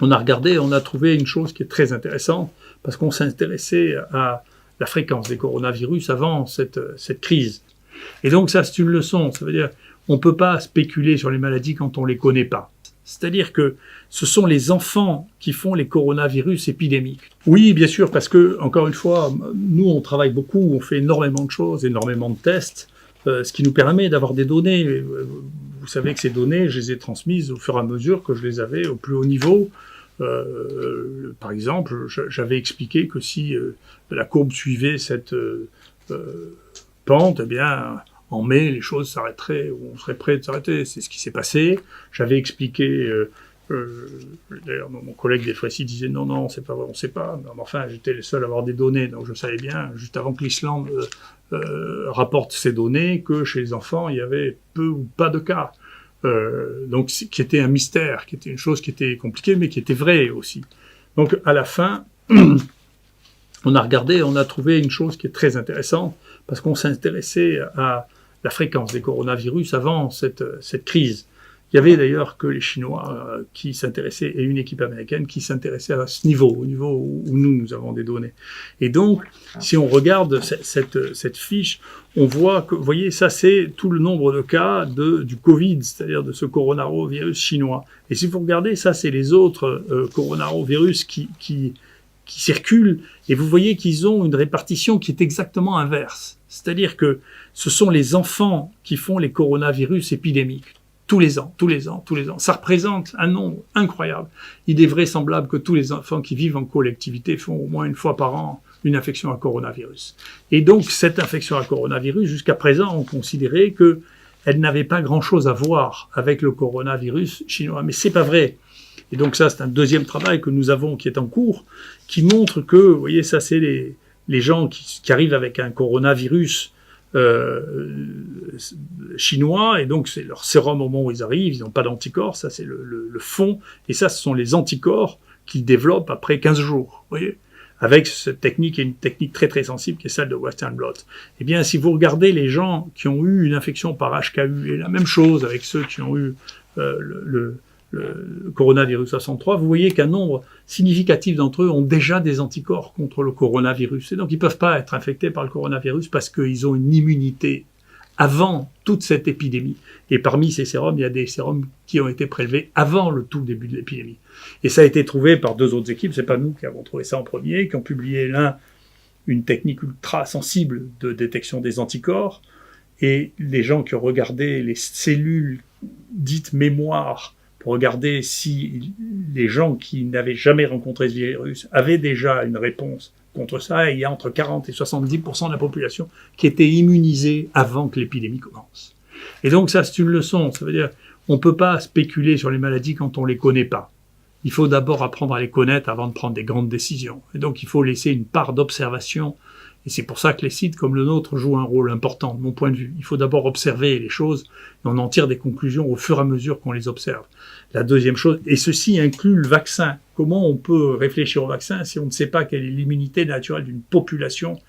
on a regardé, on a trouvé une chose qui est très intéressante, parce qu'on s'est intéressé à la fréquence des coronavirus avant cette crise. Et donc ça, c'est une leçon. Ça veut dire on ne peut pas spéculer sur les maladies quand on ne les connaît pas. C'est-à-dire que ce sont les enfants qui font les coronavirus épidémiques. Oui, bien sûr, parce que, encore une fois, nous, on travaille beaucoup, on fait énormément de choses, énormément de tests, ce qui nous permet d'avoir des données. Vous savez que ces données, je les ai transmises au fur et à mesure que je les avais au plus haut niveau. Par exemple, j'avais expliqué que si la courbe suivait cette pente, eh bien, en mai, les choses s'arrêteraient, ou on serait prêt de s'arrêter. C'est ce qui s'est passé. J'avais expliqué, d'ailleurs, mon collègue des fois-ci disait non, c'est pas vrai, on sait pas. Mais enfin, j'étais le seul à avoir des données, donc je savais bien, juste avant que l'Islande rapporte ces données, que chez les enfants, il y avait peu ou pas de cas. Donc, qui était un mystère, qui était une chose qui était compliquée, mais qui était vraie aussi. Donc, à la fin, on a regardé, on a trouvé une chose qui est très intéressante, parce qu'on s'est intéressé à la fréquence des coronavirus avant cette crise. Il y avait d'ailleurs que les Chinois qui s'intéressaient, et une équipe américaine qui s'intéressait à ce niveau, au niveau où nous avons des données. Et donc, si on regarde cette fiche, on voit que, vous voyez, ça c'est tout le nombre de cas du Covid, c'est-à-dire de ce coronavirus chinois. Et si vous regardez, ça c'est les autres coronavirus qui circulent, et vous voyez qu'ils ont une répartition qui est exactement inverse. C'est-à-dire que ce sont les enfants qui font les coronavirus épidémiques. Tous les ans. Ça représente un nombre incroyable. Il est vraisemblable que tous les enfants qui vivent en collectivité font au moins une fois par an une infection à coronavirus. Et donc, cette infection à coronavirus, jusqu'à présent, on considérait qu'elle n'avait pas grand-chose à voir avec le coronavirus chinois. Mais c'est pas vrai. Et donc ça, c'est un deuxième travail que nous avons, qui est en cours, qui montre que, vous voyez, ça, c'est les gens qui arrivent avec un coronavirus chinois, et donc c'est leur sérum au moment où ils arrivent, ils n'ont pas d'anticorps, ça c'est le fond, et ça ce sont les anticorps qu'ils développent après 15 jours, vous voyez, avec cette technique, et une technique très très sensible qui est celle de Western blot. Eh bien, si vous regardez les gens qui ont eu une infection par HKU, et la même chose avec ceux qui ont eu le coronavirus 63, vous voyez qu'un nombre significatif d'entre eux ont déjà des anticorps contre le coronavirus. Et donc, ils ne peuvent pas être infectés par le coronavirus parce qu'ils ont une immunité avant toute cette épidémie. Et parmi ces sérums, il y a des sérums qui ont été prélevés avant le tout début de l'épidémie. Et ça a été trouvé par deux autres équipes, c'est pas nous qui avons trouvé ça en premier, qui ont publié l'un une technique ultra sensible de détection des anticorps, et les gens qui ont regardé les cellules dites mémoire pour regarder si les gens qui n'avaient jamais rencontré ce virus avaient déjà une réponse contre ça, et il y a entre 40 et 70% de la population qui était immunisée avant que l'épidémie commence. Et donc ça, c'est une leçon. Ça veut dire on ne peut pas spéculer sur les maladies quand on ne les connaît pas. Il faut d'abord apprendre à les connaître avant de prendre des grandes décisions. Et donc il faut laisser une part d'observation. Et c'est pour ça que les sites comme le nôtre jouent un rôle important, de mon point de vue. Il faut d'abord observer les choses, et on en tire des conclusions au fur et à mesure qu'on les observe. La deuxième chose, et ceci inclut le vaccin. Comment on peut réfléchir au vaccin si on ne sait pas quelle est l'immunité naturelle d'une population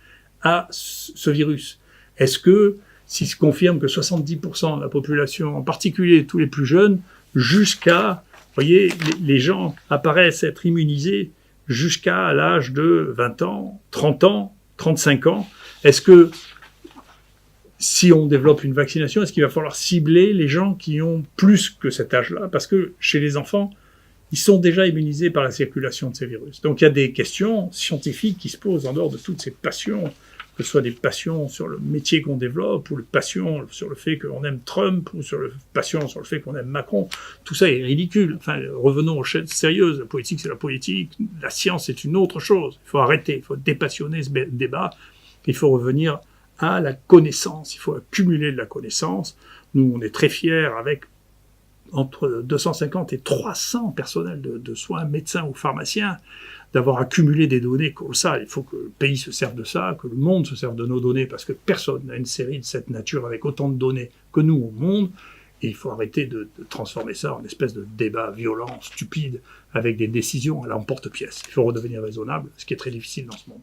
à ce virus? Est-ce que, s'il se confirme que 70% de la population, en particulier tous les plus jeunes, jusqu'à, vous voyez, les gens apparaissent être immunisés jusqu'à l'âge de 20 ans, 30 ans, 35 ans, est-ce que si on développe une vaccination, est-ce qu'il va falloir cibler les gens qui ont plus que cet âge-là? Parce que chez les enfants, ils sont déjà immunisés par la circulation de ces virus. Donc il y a des questions scientifiques qui se posent en dehors de toutes ces passions, que ce soit des passions sur le métier qu'on développe, ou les passions sur le fait qu'on aime Trump, ou sur le passion sur le fait qu'on aime Macron. Tout ça est ridicule. Enfin, revenons aux choses sérieuses. La politique, c'est la politique. La science, c'est une autre chose. Il faut arrêter. Il faut dépassionner ce débat. Il faut revenir à la connaissance. Il faut accumuler de la connaissance. Nous, on est très fiers avec entre 250 et 300 personnels de soins, médecins ou pharmaciens, d'avoir accumulé des données colossales. Il faut que le pays se serve de ça, que le monde se serve de nos données, parce que personne n'a une série de cette nature avec autant de données que nous au monde. Et il faut arrêter de transformer ça en espèce de débat violent, stupide, avec des décisions à l'emporte-pièce. Il faut redevenir raisonnable, ce qui est très difficile dans ce monde.